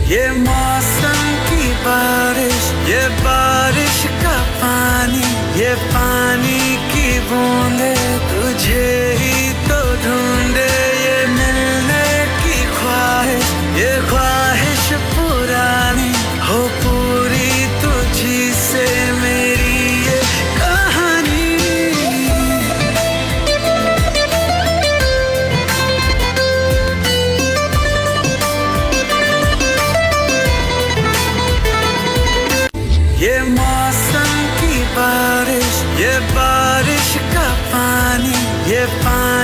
ये मौसम की बारिश, ये बारिश का पानी, ये पानी की बूंदे तुझे ही तो ढूंढे। ये मिलने की ख्वाहिश, ये ख्वाहिश पुरानी हो पूरी तुझी से मेरी ये कहानी। ये मौसम की बारिश, ये बारिश का पानी, ये पानी